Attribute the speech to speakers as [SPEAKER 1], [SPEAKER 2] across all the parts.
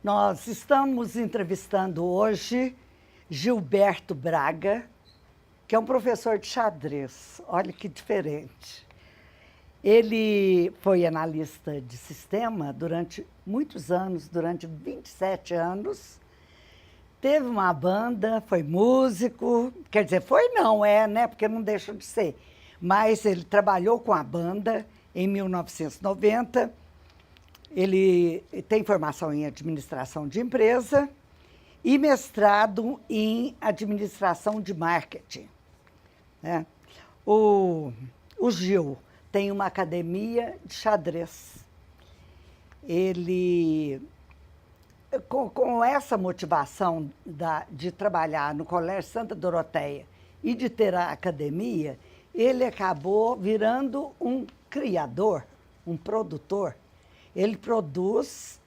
[SPEAKER 1] Nós estamos entrevistando hoje Gilberto Braga, que é um professor de xadrez. Olha que diferente. Ele foi analista de sistema durante muitos anos, durante 27 anos. Teve uma banda, foi músico, quer dizer, foi não, né? Porque não deixa de ser. Mas ele trabalhou com a banda em 1990. Ele tem formação em administração de empresa e mestrado em administração de marketing, né? O Gil tem uma academia de xadrez. Ele, com essa motivação de trabalhar no Colégio Santa Doroteia e de ter a academia, ele acabou virando um criador, um produtor. Ele produz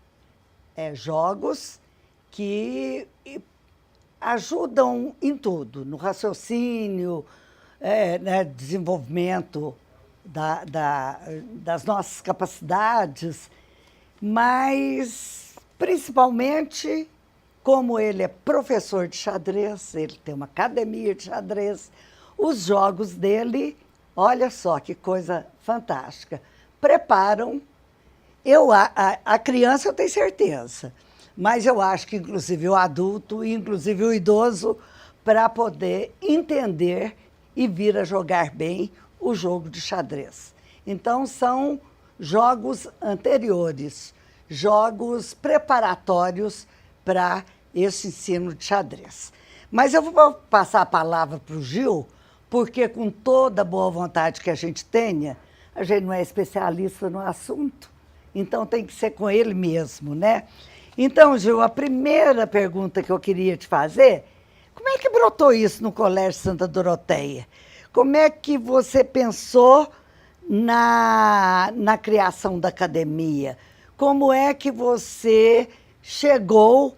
[SPEAKER 1] jogos que ajudam em tudo, no raciocínio, né, desenvolvimento das nossas capacidades, mas, principalmente, como ele é professor de xadrez, ele tem uma academia de xadrez, os jogos dele, olha só que coisa fantástica, preparam. A criança eu tenho certeza, mas eu acho que inclusive o adulto e inclusive o idoso, para poder entender e vir a jogar bem o jogo de xadrez. Então, são jogos anteriores, jogos preparatórios para esse ensino de xadrez. Mas eu vou passar a palavra para o Gil, porque com toda a boa vontade que a gente tenha, a gente não é especialista no assunto, então tem que ser com ele mesmo, né? Então, Gil, a primeira pergunta que eu queria te fazer, como é que brotou isso no Colégio Santa Doroteia? Como é que você pensou na criação da academia? Como é que você chegou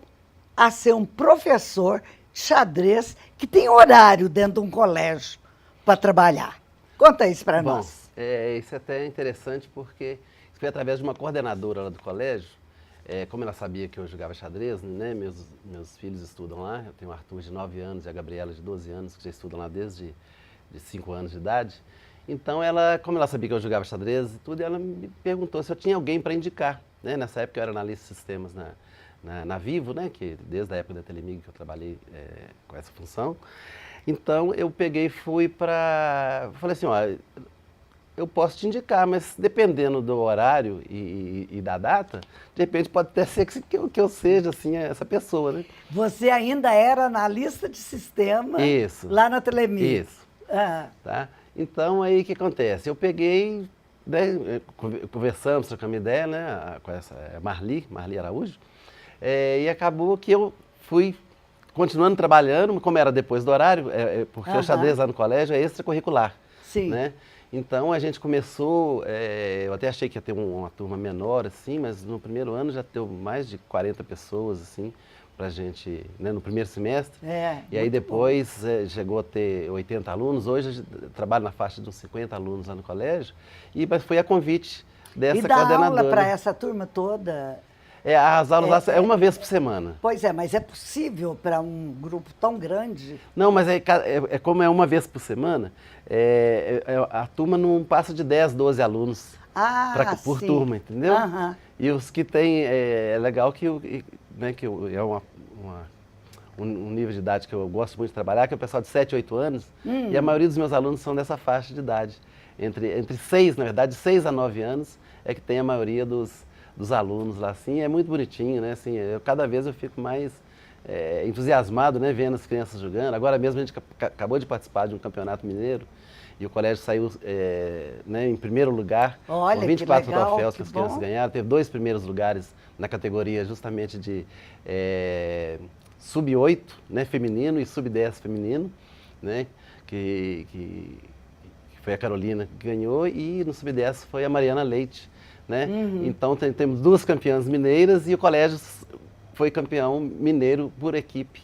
[SPEAKER 1] a ser um professor de xadrez que tem horário dentro de um colégio para trabalhar? Conta isso para nós.
[SPEAKER 2] Isso é até interessante porque isso foi através de uma coordenadora lá do colégio. Como ela sabia que eu jogava xadrez, né? Meus filhos estudam lá. Eu tenho o Arthur de 9 anos e a Gabriela de 12 anos, que já estudam lá desde 5 anos de idade. Então, como ela sabia que eu jogava xadrez e tudo, ela me perguntou se eu tinha alguém para indicar, né? Nessa época eu era analista de sistemas na Vivo, né? Que desde a época da Telemig que eu trabalhei com essa função. Então, eu peguei e fui para... Falei assim, ó, eu posso te indicar, mas dependendo do horário e da data, de repente pode até ser que eu seja assim, essa pessoa, né?
[SPEAKER 1] Você ainda era analista de sistema.
[SPEAKER 2] Isso.
[SPEAKER 1] Lá na Telemig.
[SPEAKER 2] Isso. Tá? Então, aí o que acontece? Eu peguei, né, conversamos, trocamos ideia, né, com essa Marli Araújo, e acabou que eu fui continuando trabalhando, como era depois do horário, porque o xadrez lá no colégio é extracurricular.
[SPEAKER 1] Sim.
[SPEAKER 2] Né? Então, a gente começou, eu até achei que ia ter uma turma menor, assim, mas no primeiro ano já deu mais de 40 pessoas, assim, pra gente, né, no primeiro semestre. E aí depois chegou a ter 80 alunos. Hoje eu trabalho na faixa de uns 50 alunos lá no colégio. E foi a convite dessa coordenadora.
[SPEAKER 1] E dá aula para essa turma toda?
[SPEAKER 2] As aulas lá é uma vez por semana.
[SPEAKER 1] Pois é, mas é possível para um grupo tão grande?
[SPEAKER 2] Não, mas como é uma vez por semana, a turma não passa de 10, 12 alunos por turma, entendeu? E os que tem, é legal que, né, que é um nível de idade que eu gosto muito de trabalhar, que é o pessoal de 7, 8 anos, e a maioria dos meus alunos são dessa faixa de idade. Entre 6, na verdade, 6 a 9 anos é que tem a maioria dos alunos lá, assim, é muito bonitinho, né, assim, cada vez eu fico mais entusiasmado, né, vendo as crianças jogando. Agora mesmo a gente acabou de participar de um campeonato mineiro e o colégio saiu né, em primeiro lugar,
[SPEAKER 1] olha,
[SPEAKER 2] com 24
[SPEAKER 1] legal,
[SPEAKER 2] troféus que as crianças ganharam. Teve 2 primeiros lugares na categoria justamente de sub-8, né, feminino, e sub-10 feminino, né, que foi a Carolina que ganhou, e no sub-10 foi a Mariana Leite, né? Então temos 2 campeãs mineiras e o colégio foi campeão mineiro por equipe.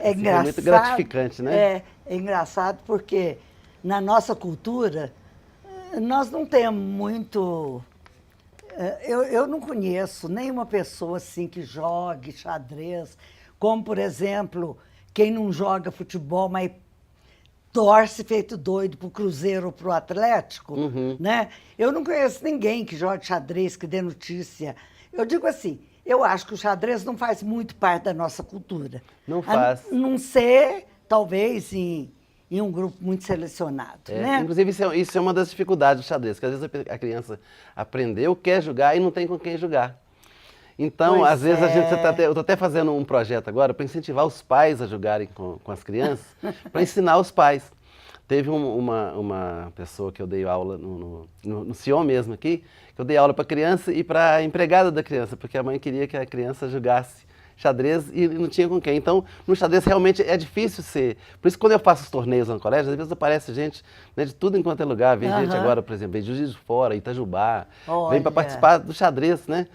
[SPEAKER 1] Engraçado,
[SPEAKER 2] foi muito gratificante, né?
[SPEAKER 1] É engraçado porque na nossa cultura nós não temos muito Eu não conheço nenhuma pessoa assim que jogue xadrez, como, por exemplo, quem não joga futebol, mas torce feito doido pro Cruzeiro ou pro Atlético, né? Eu não conheço ninguém que jogue xadrez, que dê notícia. Eu digo assim, eu acho que o xadrez não faz muito parte da nossa cultura.
[SPEAKER 2] Não faz.
[SPEAKER 1] A não ser, talvez, em um grupo muito selecionado, né?
[SPEAKER 2] Inclusive, isso é uma das dificuldades do xadrez, que às vezes a criança aprendeu, quer jogar e não tem com quem jogar. Então,
[SPEAKER 1] Pois
[SPEAKER 2] às vezes,
[SPEAKER 1] é.
[SPEAKER 2] eu estou até fazendo um projeto agora para incentivar os pais a jogarem com as crianças, para ensinar os pais. Teve uma pessoa que eu dei aula no Sion mesmo aqui, que eu dei aula para criança e para a empregada da criança, porque a mãe queria que a criança jogasse xadrez e não tinha com quem. Então, no xadrez realmente é difícil ser. Por isso, quando eu faço os torneios lá no colégio, às vezes aparece gente, né, de tudo enquanto é lugar. Vem gente agora, por exemplo, vem de Juiz de Fora, Itajubá, vem para
[SPEAKER 1] Olha.
[SPEAKER 2] participar do xadrez, né?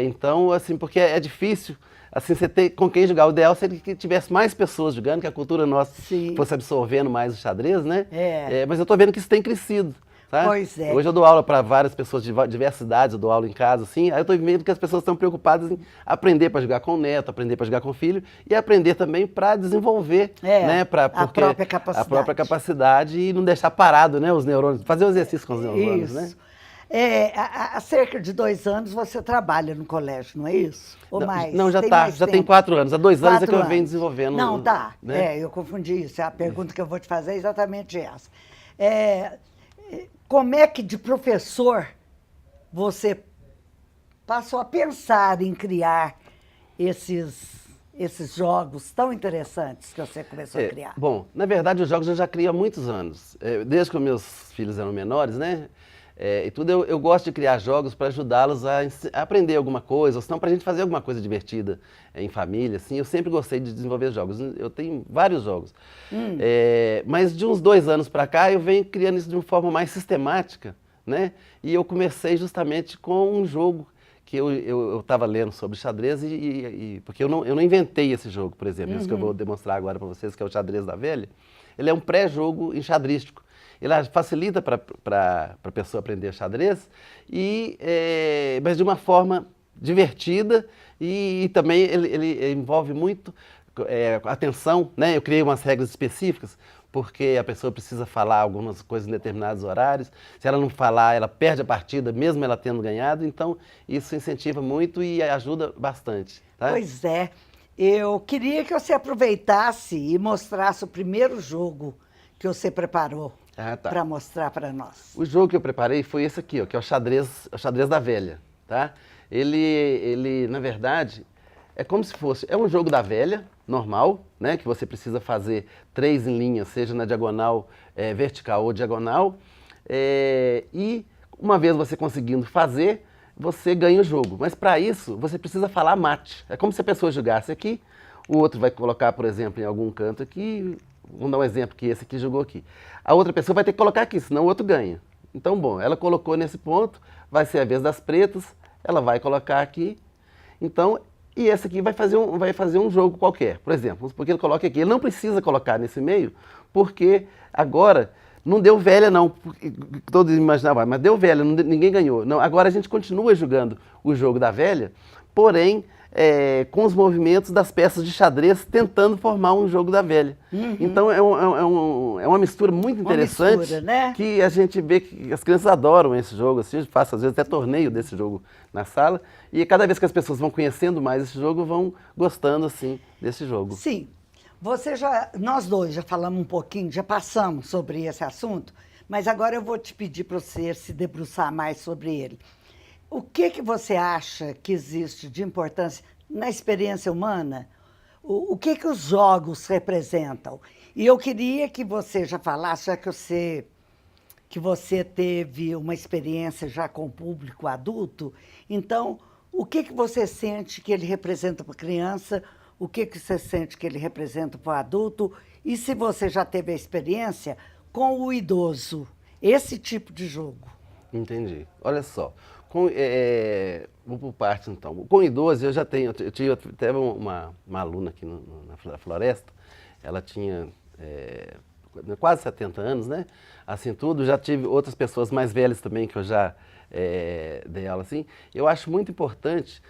[SPEAKER 2] Então, assim, porque é difícil. Assim, você ter com quem jogar. O ideal seria que tivesse mais pessoas jogando, que a cultura nossa
[SPEAKER 1] Sim.
[SPEAKER 2] fosse absorvendo mais o xadrez, né?
[SPEAKER 1] É.
[SPEAKER 2] Mas eu estou vendo que isso tem crescido. Tá?
[SPEAKER 1] Pois é.
[SPEAKER 2] Hoje eu dou aula para várias pessoas de diversas idades, eu dou aula em casa, assim, aí eu estou vendo que as pessoas estão preocupadas em aprender para jogar com o neto, aprender para jogar com o filho e aprender também para desenvolver, né,
[SPEAKER 1] a própria capacidade.
[SPEAKER 2] A própria capacidade e não deixar parado, né, os neurônios, fazer um exercício com os neurônios,
[SPEAKER 1] Isso.
[SPEAKER 2] né?
[SPEAKER 1] Há cerca de 2 anos você trabalha no colégio, não é isso? Ou mais?
[SPEAKER 2] Não, já
[SPEAKER 1] Tem
[SPEAKER 2] tá,
[SPEAKER 1] mais
[SPEAKER 2] já tem
[SPEAKER 1] tempo?
[SPEAKER 2] 4 anos. Há 2 anos é que
[SPEAKER 1] 4
[SPEAKER 2] eu venho
[SPEAKER 1] anos.
[SPEAKER 2] desenvolvendo.
[SPEAKER 1] Não, tá.
[SPEAKER 2] Né?
[SPEAKER 1] Eu confundi isso. A pergunta que eu vou te fazer é exatamente essa. Como é que de professor você passou a pensar em criar esses jogos tão interessantes que você começou a criar?
[SPEAKER 2] Bom, na verdade os jogos eu já crio há muitos anos. Desde que os meus filhos eram menores, né? E tudo, eu gosto de criar jogos para ajudá-los a aprender alguma coisa, ou senão para a gente fazer alguma coisa divertida em família, assim. Eu sempre gostei de desenvolver jogos. Eu tenho vários jogos. Mas de uns 2 anos para cá eu venho criando isso de uma forma mais sistemática, né? E eu comecei justamente com um jogo que eu estava lendo sobre xadrez porque eu não inventei esse jogo, por exemplo, isso que eu vou demonstrar agora para vocês, que é o Xadrez da Velha. Ele é um pré-jogo enxadrístico. Ele facilita para a pessoa aprender xadrez, mas de uma forma divertida e também ele envolve muito atenção, né? Eu criei umas regras específicas, porque a pessoa precisa falar algumas coisas em determinados horários. Se ela não falar, ela perde a partida, mesmo ela tendo ganhado. Então, isso incentiva muito e ajuda bastante. Tá?
[SPEAKER 1] Pois é. Eu queria que você aproveitasse e mostrasse o primeiro jogo que você preparou para mostrar para nós.
[SPEAKER 2] O jogo que eu preparei foi esse aqui, ó, que é o xadrez da velha. Tá? Ele, na verdade, é como se fosse... É um jogo da velha, normal, né, que você precisa fazer 3 em linha, seja na diagonal, vertical ou diagonal. E uma vez você conseguindo fazer, você ganha o jogo. Mas para isso, você precisa falar mate. É como se a pessoa jogasse aqui, o outro vai colocar, por exemplo, em algum canto aqui. Vamos dar um exemplo que esse aqui jogou aqui. A outra pessoa vai ter que colocar aqui, senão o outro ganha. Então, bom, ela colocou nesse ponto, vai ser a vez das pretas, ela vai colocar aqui. Então, e esse aqui vai fazer um jogo qualquer. Por exemplo, porque ele coloca aqui. Ele não precisa colocar nesse meio, porque agora não deu velha não. Todos imaginavam, mas deu velha, ninguém ganhou. Não, agora a gente continua jogando o jogo da velha, porém com os movimentos das peças de xadrez tentando formar um jogo da velha. Então é uma mistura muito interessante,
[SPEAKER 1] mistura, né?
[SPEAKER 2] Que a gente vê que as crianças adoram esse jogo. Assim, a gente faz às vezes até torneio desse jogo na sala. E cada vez que as pessoas vão conhecendo mais esse jogo, vão gostando assim desse jogo.
[SPEAKER 1] Sim. Nós dois já falamos um pouquinho, já passamos sobre esse assunto, mas agora eu vou te pedir para você se debruçar mais sobre ele. O que você acha que existe de importância na experiência humana? O que os jogos representam? E eu queria que você já falasse, já que você teve uma experiência já com o público adulto, então, o que você sente que ele representa para a criança, o que você sente que ele representa para o adulto, e se você já teve a experiência com o idoso, esse tipo de jogo?
[SPEAKER 2] Entendi. Olha só, vou por partes então. Com idoso eu tive até uma aluna aqui na Floresta, ela tinha quase 70 anos, né? Assim tudo, já tive outras pessoas mais velhas também que eu já dei aula assim, eu acho muito importante,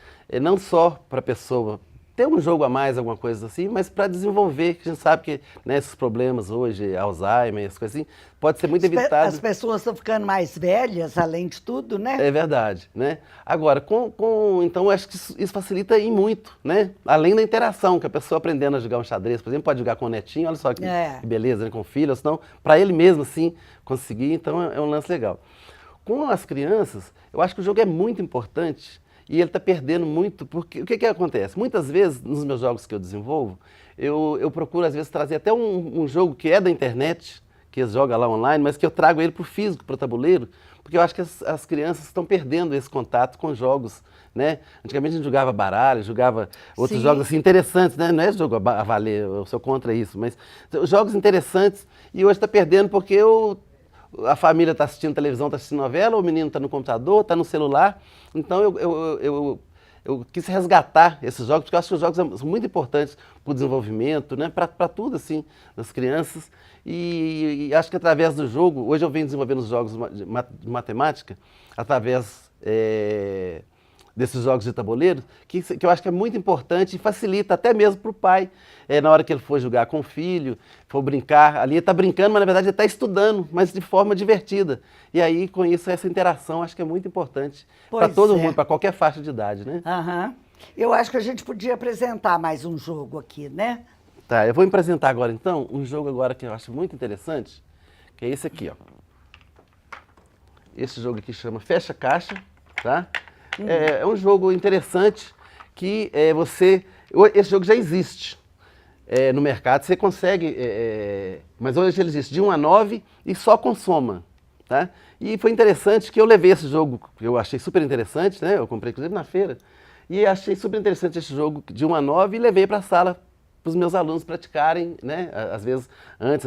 [SPEAKER 2] não só para a pessoa ter um jogo a mais, alguma coisa assim, mas para desenvolver, que a gente sabe que, né, esses problemas hoje, Alzheimer, as coisas assim, pode ser muito evitado.
[SPEAKER 1] As pessoas estão ficando mais velhas, além de tudo, né?
[SPEAKER 2] É verdade, né? Agora, então, eu acho que isso facilita e muito, né? Além da interação, que a pessoa aprendendo a jogar um xadrez, por exemplo, pode jogar com o netinho, olha só que beleza, né? Com o filho, ou senão, para ele mesmo, assim, conseguir, então é um lance legal. Com as crianças, eu acho que o jogo é muito importante, e ele está perdendo muito, porque o que acontece? Muitas vezes, nos meus jogos que eu desenvolvo, eu procuro, às vezes, trazer até um jogo que é da internet, que eles jogam lá online, mas que eu trago ele para o físico, para o tabuleiro, porque eu acho que as crianças estão perdendo esse contato com jogos, né? Antigamente a gente jogava baralho, jogava outros jogos assim interessantes, né? Não é jogo a valer, eu sou contra isso, mas jogos interessantes, e hoje está perdendo porque a família está assistindo televisão, está assistindo novela, o menino está no computador, está no celular. Então eu quis resgatar esses jogos, porque eu acho que os jogos são muito importantes para o desenvolvimento, né? Para tudo assim, das crianças. E acho que através do jogo, hoje eu venho desenvolvendo os jogos de matemática, através desses jogos de tabuleiro, que eu acho que é muito importante e facilita até mesmo para o pai, na hora que ele for jogar com o filho, for brincar, ali ele está brincando, mas na verdade ele está estudando, mas de forma divertida. E aí, com isso, essa interação acho que é muito importante para todo mundo, para qualquer faixa de idade, né?
[SPEAKER 1] Eu acho que a gente podia apresentar mais um jogo aqui, né?
[SPEAKER 2] Tá, eu vou me apresentar agora então, um jogo agora que eu acho muito interessante, que é esse aqui, ó. Esse jogo aqui chama Fecha Caixa, tá? É um jogo interessante que esse jogo já existe no mercado, você consegue, mas hoje ele existe de 1 a 9 e só com soma, tá? E foi interessante que eu levei esse jogo, que eu achei super interessante, né? Eu comprei inclusive na feira, e achei super interessante esse jogo de 1 a 9 e levei para a sala para os meus alunos praticarem, né? Às vezes,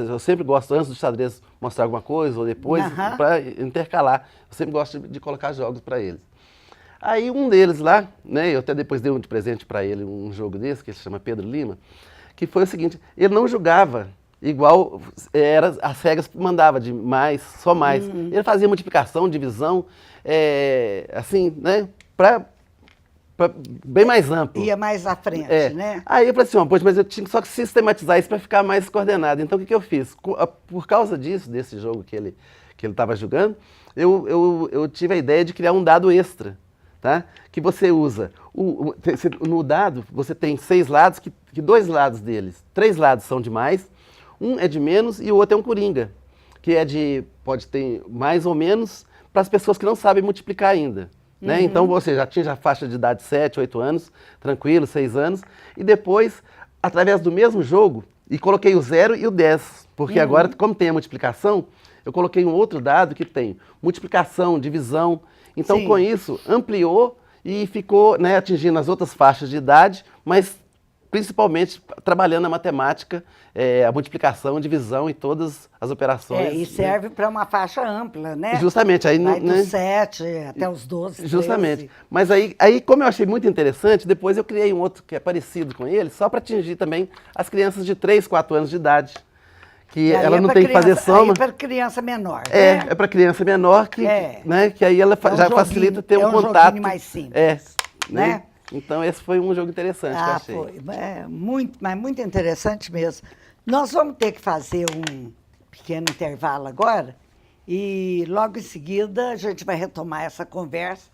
[SPEAKER 2] eu sempre gosto, antes do xadrez, mostrar alguma coisa, ou depois, para intercalar. Eu sempre gosto de colocar jogos para eles. Aí um deles lá, né, eu até depois dei de presente para ele um jogo desse, que se chama Pedro Lima, que foi o seguinte, ele não jogava igual as regras mandava, de mais, só mais. Ele fazia multiplicação, divisão, assim, né, bem mais amplo.
[SPEAKER 1] Ia mais à frente, né?
[SPEAKER 2] Aí eu falei assim, poxa, mas eu tinha só que sistematizar isso para ficar mais coordenado. Então o que eu fiz? Por causa disso, desse jogo que ele estava jogando, eu tive a ideia de criar um dado extra. Tá? Que você usa, no dado você tem 6 lados, que 2 lados deles, 3 lados são de mais, um é de menos e o outro é um coringa, que pode ter mais ou menos para as pessoas que não sabem multiplicar ainda. Né? Então você já tinha a faixa de idade de 7, 8 anos, tranquilo, 6 anos, e depois, através do mesmo jogo, e coloquei o 0 e o 10, porque agora, como tem a multiplicação, eu coloquei um outro dado que tem multiplicação, divisão. Então, com isso, ampliou e ficou, né, atingindo as outras faixas de idade, mas principalmente trabalhando a matemática, a multiplicação, a divisão e todas as operações.
[SPEAKER 1] E serve para uma faixa ampla, né?
[SPEAKER 2] Justamente. Aí,
[SPEAKER 1] vai dos 7 até os 12,
[SPEAKER 2] Justamente.
[SPEAKER 1] 13.
[SPEAKER 2] Mas aí, como eu achei muito interessante, depois eu criei um outro que é parecido com ele, só para atingir também as crianças de 3, 4 anos de idade. Que ela não tem que fazer soma.
[SPEAKER 1] É para criança menor, né?
[SPEAKER 2] É para criança menor, né, que aí ela já facilita ter um contato.
[SPEAKER 1] É um joguinho mais simples, né?
[SPEAKER 2] Então esse foi um jogo interessante que eu achei.
[SPEAKER 1] Foi. Mas muito interessante mesmo. Nós vamos ter que fazer um pequeno intervalo agora e logo em seguida a gente vai retomar essa conversa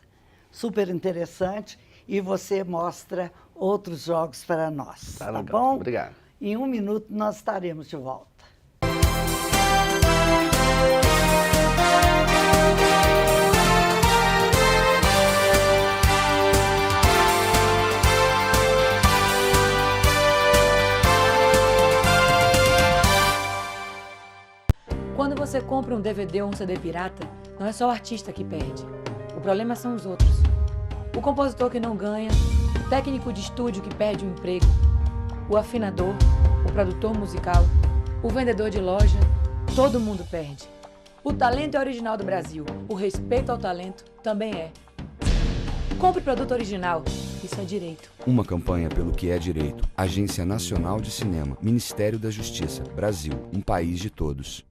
[SPEAKER 1] super interessante e você mostra outros jogos para nós, tá bom?
[SPEAKER 2] Obrigado.
[SPEAKER 1] Em 1 minuto nós estaremos de volta.
[SPEAKER 3] Quando você compra um DVD ou um CD pirata, não é só o artista que perde. O problema são os outros. O compositor que não ganha, o técnico de estúdio que perde o emprego, o afinador, o produtor musical, o vendedor de loja, todo mundo perde. O talento é original do Brasil, o respeito ao talento também é. Compre produto original, isso é direito.
[SPEAKER 4] Uma campanha pelo que é direito. Agência Nacional de Cinema, Ministério da Justiça, Brasil, um país de todos.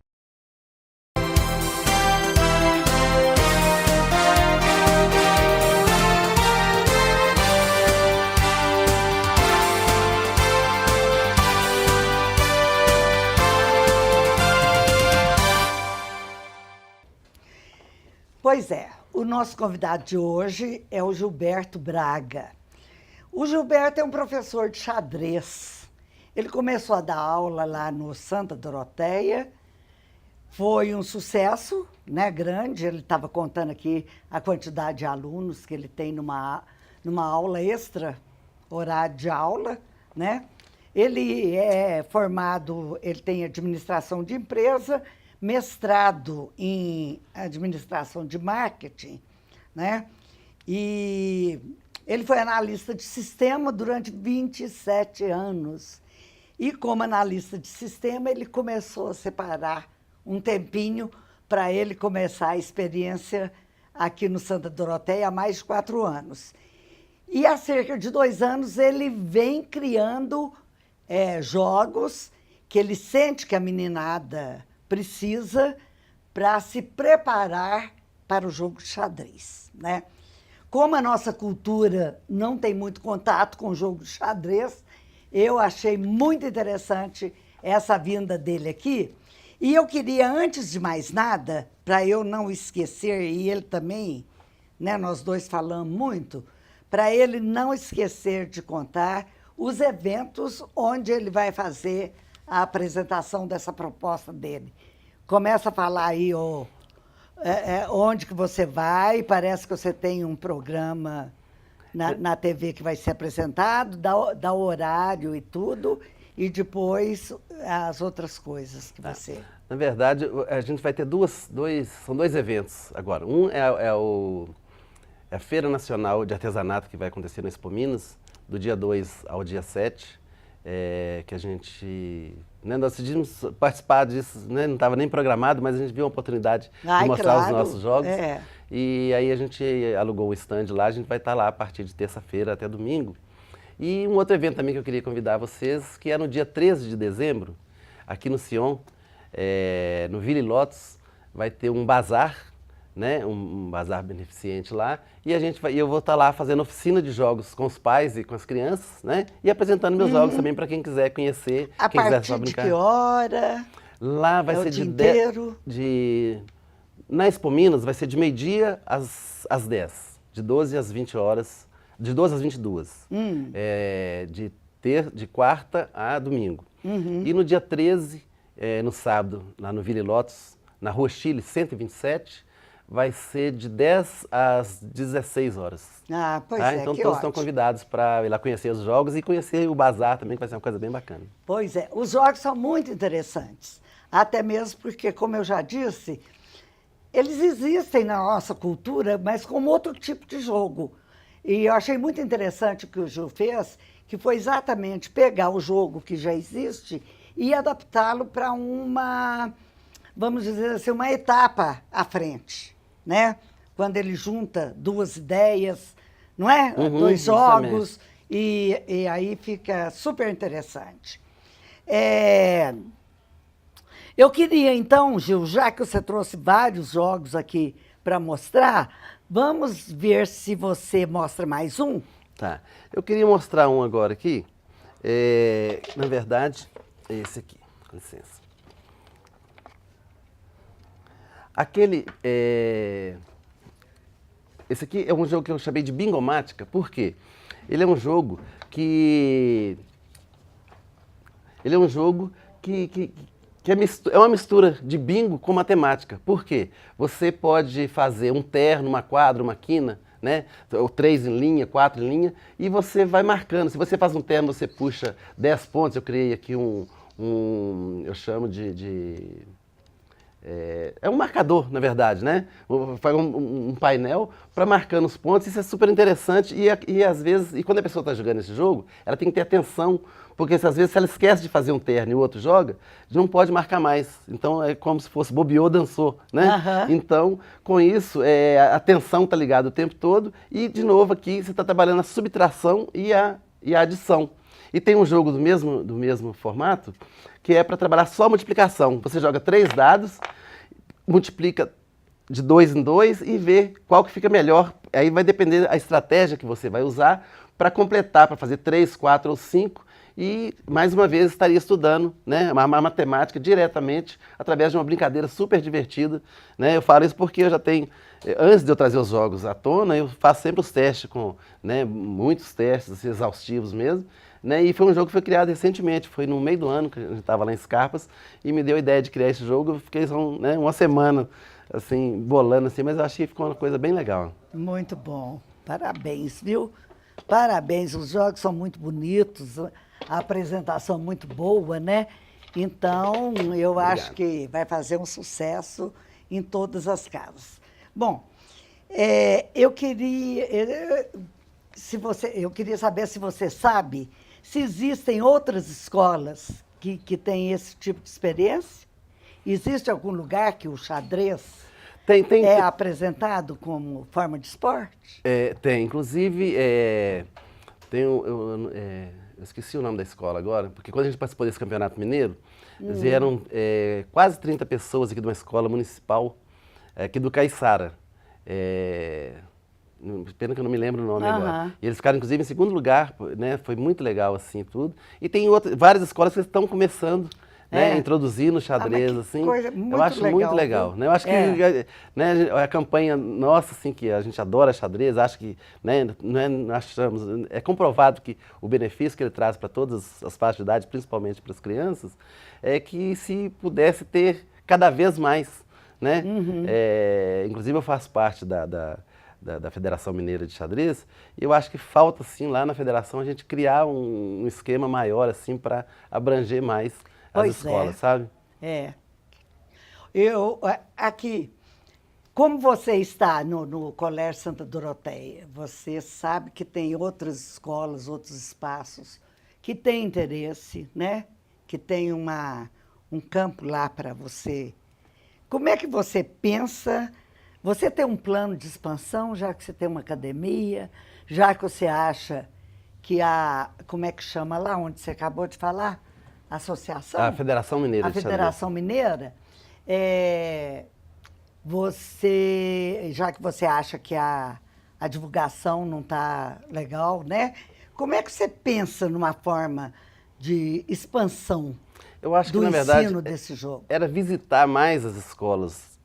[SPEAKER 1] Pois é, o nosso convidado de hoje é o Gilberto Braga. O Gilberto é um professor de xadrez. Ele começou a dar aula lá no Santa Doroteia, foi um sucesso, né, grande. Ele estava contando aqui a quantidade de alunos que ele tem numa aula extra, horário de aula, né? Ele é formado, ele tem administração de empresa, mestrado em administração de marketing, né? E ele foi analista de sistema durante 27 anos. E como analista de sistema, ele começou a separar um tempinho para ele começar a experiência aqui no Santa Doroteia há mais de 4 anos. E há cerca de 2 anos ele vem criando jogos que ele sente que a meninada precisa para se preparar para o jogo de xadrez, né? Como a nossa cultura não tem muito contato com o jogo de xadrez, eu achei muito interessante essa vinda dele aqui. E eu queria, antes de mais nada, para eu não esquecer, e ele também, né, nós dois falamos muito, para ele não esquecer de contar os eventos onde ele vai fazer a apresentação dessa proposta dele. Começa a falar aí onde que você vai, parece que você tem um programa na TV que vai ser apresentado, dá o horário e tudo, e depois as outras coisas que você...
[SPEAKER 2] Na verdade, a gente vai ter são 2 eventos agora. Um é a Feira Nacional de Artesanato, que vai acontecer no Expo Minas, do dia 2 ao dia 7, que a gente... Né, nós decidimos participar disso, né, não estava nem programado, mas a gente viu a oportunidade de mostrar os nossos jogos. E aí a gente alugou um stand lá, a gente vai estar lá a partir de terça-feira até domingo. E um outro evento também que eu queria convidar vocês, que é no dia 13 de dezembro, aqui no Sion, no Villa Lotus, vai ter um bazar, né, um bazar beneficente lá, e eu vou estar lá fazendo oficina de jogos com os pais e com as crianças, né, e apresentando meus jogos também para quem quiser conhecer, quem quiser só brincar.
[SPEAKER 1] A partir de que hora?
[SPEAKER 2] Lá vai ser
[SPEAKER 1] o dia inteiro?
[SPEAKER 2] Na Expo Minas vai ser de meio-dia às 10, de 12 às 20 horas, de 12 às 22, de quarta a domingo. E no dia 13, no sábado, lá no Villa Lotus, na Rua Chile 127, vai ser de 10 às 16 horas.
[SPEAKER 1] Ah, pois
[SPEAKER 2] Então
[SPEAKER 1] que
[SPEAKER 2] todos
[SPEAKER 1] ótimo.
[SPEAKER 2] estão convidados para ir lá conhecer os jogos e conhecer o bazar também, que vai ser uma coisa bem bacana.
[SPEAKER 1] Pois é, os jogos são muito interessantes, até mesmo porque, como eu já disse, eles existem na nossa cultura, mas como outro tipo de jogo. E eu achei muito interessante o que o Gil fez, que foi exatamente pegar o jogo que já existe e adaptá-lo para vamos dizer assim, uma etapa à frente, né? Quando ele junta 2 ideias, não é? 2 jogos, e aí fica super interessante. Eu queria, então, Gil, já que você trouxe vários jogos aqui para mostrar, vamos ver se você mostra mais um?
[SPEAKER 2] Tá. Eu queria mostrar um agora aqui. Na verdade, é esse aqui. Com licença. Esse aqui é um jogo que eu chamei de bingomática, por quê? Ele é um jogo que é uma mistura de bingo com matemática. Por quê? Você pode fazer um terno, uma quadra, uma quina, né? Ou 3 em linha, 4 em linha, e você vai marcando. Se você faz um terno, você puxa 10 pontos. Eu criei aqui eu chamo é um marcador, na verdade, né? Faz um painel para marcando os pontos. Isso é super interessante e às vezes, quando a pessoa está jogando esse jogo, ela tem que ter atenção, porque às vezes se ela esquece de fazer um terno e o outro joga, não pode marcar mais. Então é como se fosse bobeou, dançou, né? Então, com isso, a atenção está ligada o tempo todo e, de novo, aqui você está trabalhando a subtração e a adição. E tem um jogo do mesmo formato, que é para trabalhar só multiplicação. Você joga 3 dados, multiplica de 2 em 2 e vê qual que fica melhor. Aí vai depender da estratégia que você vai usar para completar, para fazer 3, 4 ou 5. e, mais uma vez, estaria estudando, né, uma matemática diretamente através de uma brincadeira super divertida, né? Eu falo isso porque eu já tenho, antes de eu trazer os jogos à tona, eu faço sempre os testes com, né, muitos testes assim, exaustivos mesmo, né? E foi um jogo que foi criado recentemente, foi no meio do ano que a gente estava lá em Scarpas e me deu a ideia de criar esse jogo. Eu fiquei né, uma semana assim bolando assim, mas eu achei que ficou uma coisa bem legal.
[SPEAKER 1] Muito bom. Parabéns, viu? Parabéns. Os jogos são muito bonitos, a apresentação muito boa, né? Então, eu acho que vai fazer um sucesso em todas as casas. Bom, eu queria saber se você sabe se existem outras escolas que têm esse tipo de experiência. Existe algum lugar que o xadrez é apresentado como forma de esporte?
[SPEAKER 2] Tem, inclusive, eu esqueci o nome da escola agora, porque quando a gente participou desse campeonato mineiro, vieram quase 30 pessoas aqui de uma escola municipal, aqui do Caiçara. Pena que eu não me lembro o nome agora. E eles ficaram, inclusive, em segundo lugar, né? Foi muito legal, assim, tudo. E tem várias escolas que estão começando, né, introduzindo xadrez, assim. Eu acho muito legal, né? Eu acho que né, a campanha nossa, assim, que a gente adora xadrez, acho que, né, é comprovado que o benefício que ele traz para todas as faixas de idade, principalmente para as crianças, é que se pudesse ter cada vez mais, né? Inclusive eu faço parte da Federação Mineira de Xadrez, e eu acho que falta, assim, lá na federação a gente criar um esquema maior, assim, para abranger mais as escolas, sabe?
[SPEAKER 1] Aqui, como você está no Colégio Santa Doroteia, você sabe que tem outras escolas, outros espaços que têm interesse, né? Que tem um campo lá para você. Como é que você pensa? Você tem um plano de expansão, já que você tem uma academia, já que você acha que como é que chama lá, onde você acabou de falar? Associação?
[SPEAKER 2] A Federação Mineira de Xadrez.
[SPEAKER 1] A Federação Mineira. Já que você acha que a divulgação não está legal, né? Como é que você pensa numa forma de expansão do ensino desse jogo?
[SPEAKER 2] Era visitar mais as escolas,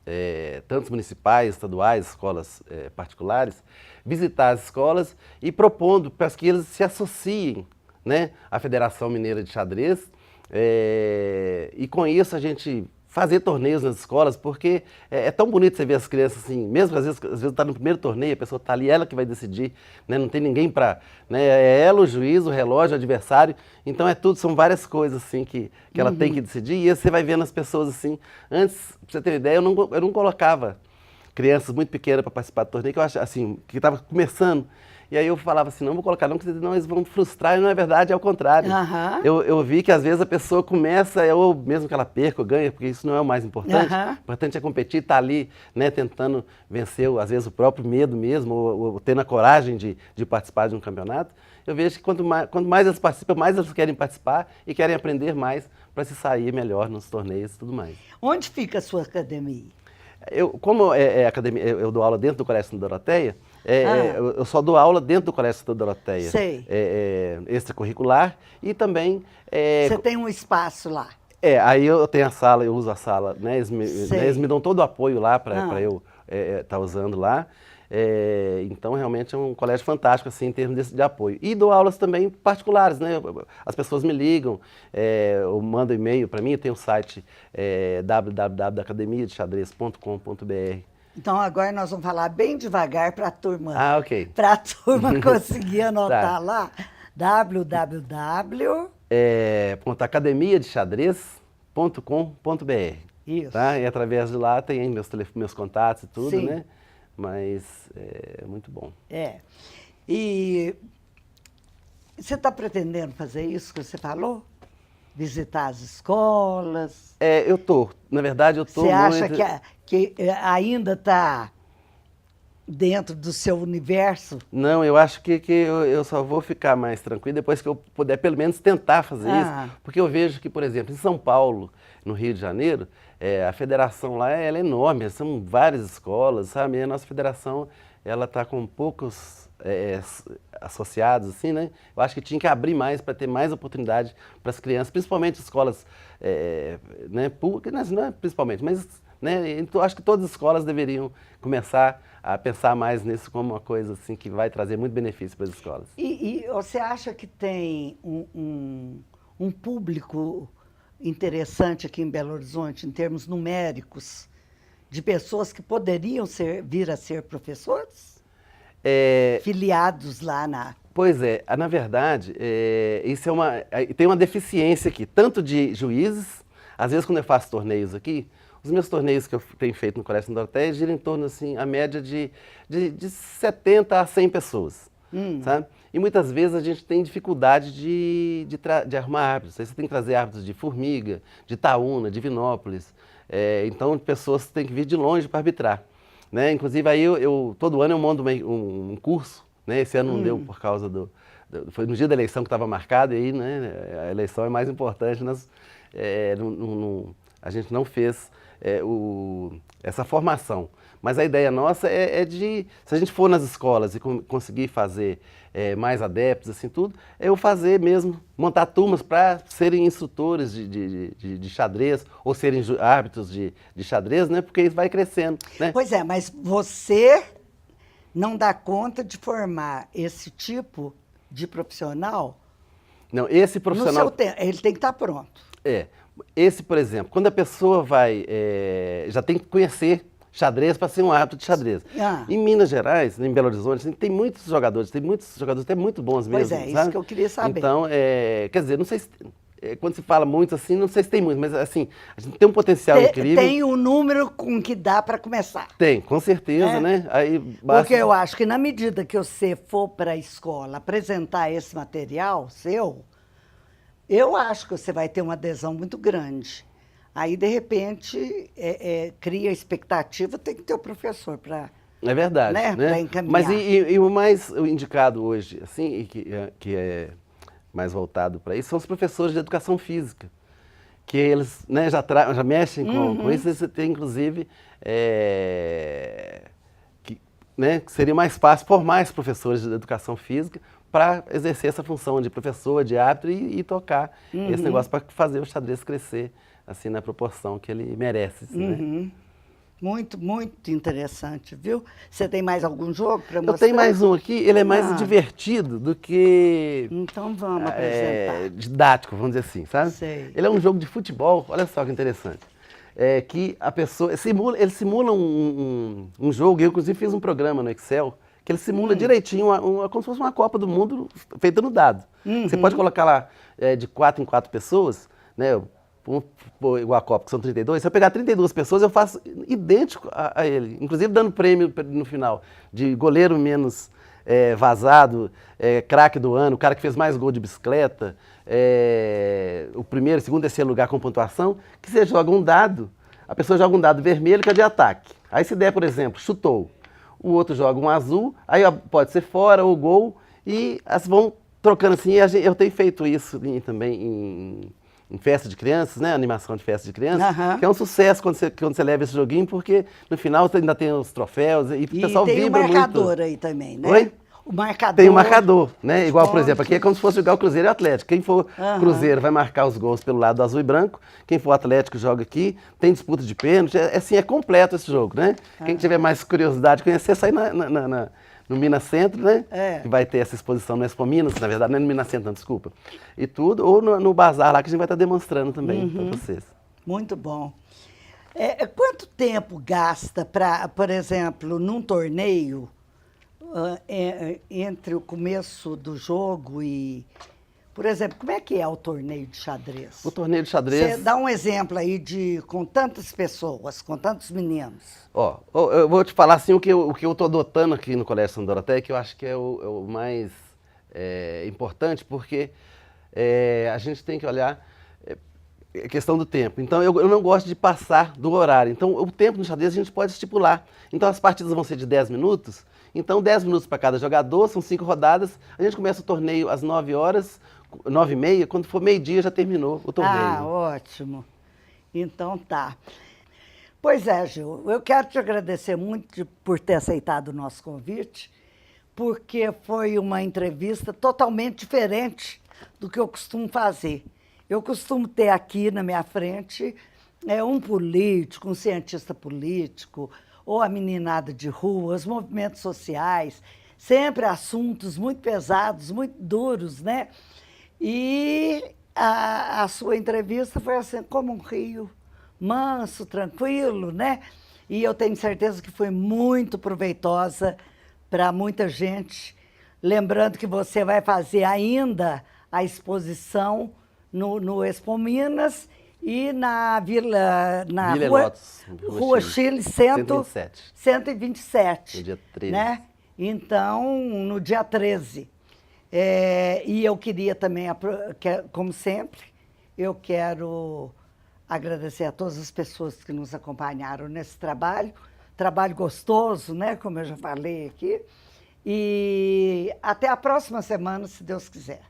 [SPEAKER 2] tanto municipais, estaduais, escolas particulares, visitar as escolas e propondo para que eles se associem, né, à Federação Mineira de Xadrez, e com isso a gente fazer torneios nas escolas, porque é tão bonito você ver as crianças assim, mesmo às vezes está no primeiro torneio, a pessoa está ali, ela que vai decidir, né, não tem ninguém para, né, é ela, o juiz, o relógio, o adversário, então são várias coisas assim que ela tem que decidir, e você vai vendo as pessoas assim. Antes, para você ter uma ideia, eu não colocava crianças muito pequenas para participar do torneio, que eu acho assim, que estava começando. E aí eu falava assim, não vou colocar não, porque senão eles vão frustrar, e não é verdade, é o contrário. Eu vi que às vezes a pessoa começa, ou mesmo que ela perca ou ganha, porque isso não é o mais importante. O importante é competir, estar ali, né, tentando vencer, às vezes, o próprio medo mesmo, ou tendo a coragem de participar de um campeonato. Eu vejo que quanto mais eles participam, mais eles querem participar e querem aprender mais para se sair melhor nos torneios e tudo mais.
[SPEAKER 1] Onde fica a sua academia?
[SPEAKER 2] Como academia, eu dou aula dentro do Colégio Santa Doroteia, eu só dou aula dentro do Colégio Santa Doroteia.
[SPEAKER 1] Sei.
[SPEAKER 2] Extracurricular e também...
[SPEAKER 1] Você tem um espaço lá?
[SPEAKER 2] Aí eu tenho a sala, eu uso a sala, né, eles me dão todo o apoio lá para eu estar usando lá. Então, realmente é um colégio fantástico, assim, em termos de apoio. E dou aulas também particulares, né? As pessoas me ligam, ou mandam e-mail para mim, eu tenho o site www.academiadexadrez.com.br.
[SPEAKER 1] Então, agora nós vamos falar bem devagar para a turma.
[SPEAKER 2] Ok.
[SPEAKER 1] Para a turma conseguir anotar lá.
[SPEAKER 2] academiadexadrez.com.br.
[SPEAKER 1] Isso.
[SPEAKER 2] Tá? E através de lá tem meus contatos e tudo,
[SPEAKER 1] Sim.
[SPEAKER 2] né? Mas é muito bom.
[SPEAKER 1] E você está pretendendo fazer isso que você falou? Visitar as escolas?
[SPEAKER 2] Eu tô. Na verdade, eu tô.
[SPEAKER 1] Você acha que ainda está dentro do seu universo?
[SPEAKER 2] Não, eu acho que eu só vou ficar mais tranquilo depois que eu puder pelo menos tentar fazer isso. Porque eu vejo que, por exemplo, em São Paulo, no Rio de Janeiro, a federação lá ela é enorme, são várias escolas, sabe? E a nossa federação ela está com poucos associados, assim, né? Eu acho que tinha que abrir mais para ter mais oportunidade para as crianças, principalmente escolas né, públicas, não é principalmente, mas né, então, acho que todas as escolas deveriam começar a pensar mais nisso como uma coisa assim que vai trazer muito benefício para as escolas.
[SPEAKER 1] E você acha que tem um público interessante aqui em Belo Horizonte, em termos numéricos, de pessoas que poderiam vir a ser professores? Filiados lá na...
[SPEAKER 2] Pois é, na verdade, isso tem uma deficiência aqui, tanto de juízes, às vezes quando eu faço torneios aqui, os meus torneios que eu tenho feito no Colégio São Doroteia giram em torno, assim, a média de 70 a 100 pessoas, sabe? E muitas vezes a gente tem dificuldade de arrumar árbitros. Aí você tem que trazer árbitros de Formiga, de Itaúna, de Vinópolis. Então, pessoas têm que vir de longe para arbitrar. Né? Inclusive, aí todo ano eu monto um curso. Né? Esse ano não deu por causa foi no dia da eleição que estava marcado, e aí né, a eleição é mais importante. A gente não fez essa formação. Mas a ideia nossa se a gente for nas escolas e conseguir fazer mais adeptos, assim tudo, eu fazer mesmo, montar turmas para serem instrutores de xadrez ou serem árbitros de xadrez, né? Porque isso vai crescendo. Né?
[SPEAKER 1] Pois é, mas você não dá conta de formar esse tipo de profissional?
[SPEAKER 2] Não, esse profissional...
[SPEAKER 1] No seu tempo, ele tem que estar pronto.
[SPEAKER 2] Esse, por exemplo, quando a pessoa já tem que conhecer xadrez para ser um árbitro de xadrez. Em Minas Gerais, em Belo Horizonte, tem muitos jogadores até muito bons mesmo.
[SPEAKER 1] Pois é,
[SPEAKER 2] sabe?
[SPEAKER 1] isso que eu queria saber.
[SPEAKER 2] Então, quer dizer, não sei se... quando se fala muito assim, não sei se tem muito, mas assim, a gente tem um potencial incrível.
[SPEAKER 1] Tem um número com que dá para começar.
[SPEAKER 2] Tem, com certeza, né? Aí basta...
[SPEAKER 1] Porque eu acho que na medida que você for para a escola apresentar esse material seu, eu acho que você vai ter uma adesão muito grande. Aí, de repente, cria expectativa, tem que ter o professor para...
[SPEAKER 2] É verdade, né?
[SPEAKER 1] Para encaminhar.
[SPEAKER 2] Mas e o mais indicado hoje, assim, e que é mais voltado para isso, são os professores de educação física, que eles né, já mexem com isso, e você tem, inclusive, que seria mais fácil formar esses professores de educação física para exercer essa função de professor, de árbitro e tocar esse negócio para fazer o xadrez crescer assim na proporção que ele merece. Assim, né?
[SPEAKER 1] Muito, muito interessante, viu? Você tem mais algum jogo para mostrar?
[SPEAKER 2] Eu tenho mais um aqui, ele é mais divertido do que...
[SPEAKER 1] Então vamos apresentar.
[SPEAKER 2] Didático, vamos dizer assim, sabe?
[SPEAKER 1] Sei.
[SPEAKER 2] Ele é um jogo de futebol, olha só que interessante. Que a pessoa... Ele simula um jogo, eu inclusive fiz um programa no Excel, que ele simula direitinho, como se fosse uma Copa do Mundo feita no dado. Você pode colocar lá de 4 em 4 pessoas, né? Igual a Copa, que são 32, se eu pegar 32 pessoas, eu faço idêntico a ele. Inclusive dando prêmio no final de goleiro menos vazado, craque do ano, o cara que fez mais gol de bicicleta, o primeiro, segundo, terceiro lugar com pontuação, que você joga um dado, a pessoa joga um dado vermelho que é de ataque. Aí se der, por exemplo, chutou, o outro joga um azul, aí pode ser fora ou gol, e elas vão trocando assim. Eu tenho feito isso também em festa de crianças, né? Animação de festa de crianças, que é um sucesso quando você leva esse joguinho, porque no final você ainda tem os troféus e o pessoal vibra muito.
[SPEAKER 1] E tem o marcador aí também, né?
[SPEAKER 2] Oi?
[SPEAKER 1] O marcador.
[SPEAKER 2] Tem o marcador, né? Igual, por exemplo, aqui é como se fosse jogar o Cruzeiro e o Atlético. Quem for Cruzeiro vai marcar os gols pelo lado azul e branco, quem for Atlético joga aqui, tem disputa de pênalti, assim, é completo esse jogo, né? Quem tiver mais curiosidade de conhecer, sai no Minas Centro, né? Que vai ter essa exposição no Expo Minas, na verdade, não é no Minas Centro, não, desculpa. E tudo, ou no bazar lá que a gente vai estar demonstrando também para vocês.
[SPEAKER 1] Muito bom. Quanto tempo gasta para, por exemplo, num torneio, entre o começo do jogo e... Por exemplo, como é que é o torneio de xadrez?
[SPEAKER 2] O torneio de xadrez...
[SPEAKER 1] Você dá um exemplo aí com tantas pessoas, com tantos meninos.
[SPEAKER 2] Eu vou te falar assim, o que eu estou adotando aqui no Colégio São Doroteia, que eu acho que é o mais importante, porque a gente tem que olhar a questão do tempo. Então, eu não gosto de passar do horário. Então, o tempo no xadrez a gente pode estipular. Então, as partidas vão ser de 10 minutos. Então, 10 minutos para cada jogador, são 5 rodadas. A gente começa o torneio às 9 horas, 9h30. Quando for meio-dia, já terminou o torneio.
[SPEAKER 1] Ah, ótimo. Então, tá. Pois é, Gil, eu quero te agradecer muito por ter aceitado o nosso convite, porque foi uma entrevista totalmente diferente do que eu costumo fazer. Eu costumo ter aqui na minha frente um político, um cientista político, ou a meninada de rua, os movimentos sociais, sempre assuntos muito pesados, muito duros, né? E a sua entrevista foi assim, como um rio, manso, tranquilo, né? E eu tenho certeza que foi muito proveitosa para muita gente. Lembrando que você vai fazer ainda a exposição no Expo Minas e na Vila
[SPEAKER 2] Lotus,
[SPEAKER 1] Rua Chile 127.
[SPEAKER 2] No dia 13.
[SPEAKER 1] Né? Então, no dia 13. E eu queria também, como sempre, eu quero agradecer a todas as pessoas que nos acompanharam nesse trabalho gostoso, né? Como eu já falei aqui. E até a próxima semana, se Deus quiser.